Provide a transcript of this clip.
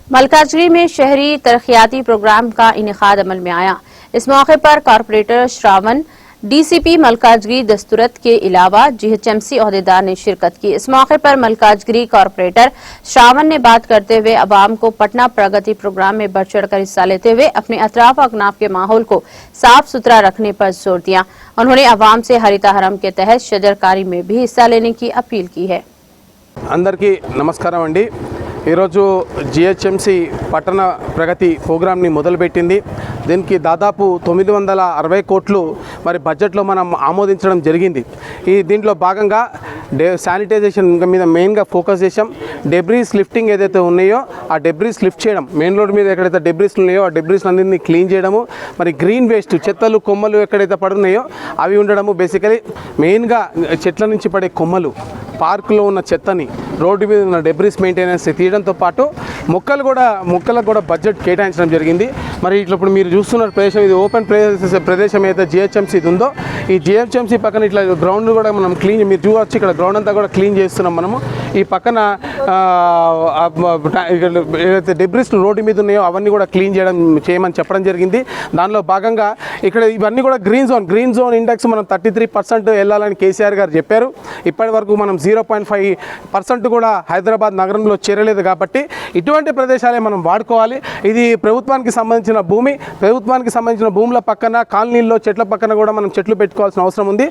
मलकाजगिरी में शहरी तरक्याती प्रोग्राम का इनेकाद अमल में आया। इस मौके पर कॉरपोरेटर श्रावण, डीसीपी मलकाजगिरी दस्तूरत के अलावा जीएचएमसी ओहदेदार ने शिरकत की। इस मौके पर मलकाजगिरी कॉरपोरेटर श्रावण ने बात करते हुए अवाम को पटना प्रगति प्रोग्राम में बढ़ चढ़कर हिस्सा लेते हुए अपने अतराफ अकनाफ के माहौल को साफ सुथरा रखने पर जोर दिया। उन्होंने अवाम से हरिता हरम के तहत शजरकारी में भी हिस्सा लेने की अपील की है। అందరికీ నమస్కారం అండి। ఈరోజు జిహెచ్ఎంసి పట్టణ ప్రగతి ప్రోగ్రామ్ని మొదలుపెట్టింది। దీనికి దాదాపు 960 కోట్లు మరి బడ్జెట్లో మనం ఆమోదించడం జరిగింది। దీంట్లో భాగంగా శానిటైజేషన్ మీద మెయిన్గా ఫోకస్ చేసాం। డెబ్రీస్ లిఫ్టింగ్ ఏదైతే ఉన్నాయో ఆ డెబ్రీస్ లిఫ్ట్ చేయడం, మెయిన్ రోడ్ మీద ఎక్కడైతే డెబ్రీస్ ఉన్నాయో ఆ డెబ్రీస్ అన్నింటినీ క్లీన్ చేయడము, మరి గ్రీన్ వేస్ట్ చెత్తలు కొమ్మలు ఎక్కడైతే పడున్నాయో అవి ఉండడము, బేసికలీ మెయిన్గా చెట్ల నుంచి పడే కొమ్మలు, పార్కులో ఉన్న చెత్తని, రోడ్డు మీద ఉన్న డెబ్రీస్ మెయింటెనెన్స్ తీయడంతో పాటు మొక్కలకు కూడా బడ్జెట్ కేటాయించడం జరిగింది। మరి ఇట్లా ఇప్పుడు మీరు చూస్తున్న ప్రదేశం ఇది ఓపెన్ ప్రదేశం అయితే జిహెచ్ఎంసీ ఉందో ఈ జిహెచ్ఎంసీ పక్కన ఇట్లా గ్రౌండ్ కూడా మనం క్లీన్, మీరు చూడవచ్చు ఇక్కడ గ్రౌండ్ అంతా కూడా క్లీన్ చేస్తున్నాం మనము। ఈ పక్కన ఏదైతే డెబ్రీస్ రోడ్డు మీద ఉన్నాయో అవన్నీ కూడా క్లీన్ చేయమని చెప్పడం జరిగింది। దానిలో భాగంగా ఇక్కడ ఇవన్నీ కూడా గ్రీన్ జోన్ ఇండెక్స్ మనం 33% వెళ్ళాలని కేసీఆర్ గారు చెప్పారు। ఇప్పటి వరకు మనం 0.5% కూడా హైదరాబాద్ నగరంలో చేరలేదు కాబట్టి ఇటువంటి ప్రదేశాలే మనం వాడుకోవాలి। ఇది ప్రభుత్వానికి సంబంధించిన భూమి, ప్రభుత్వానికి సంబంధించిన భూముల పక్కన కాలనీల్లో చెట్ల పక్కన కూడా మనం చెట్లు పెట్టుకోవాల్సిన అవసరం ఉంది।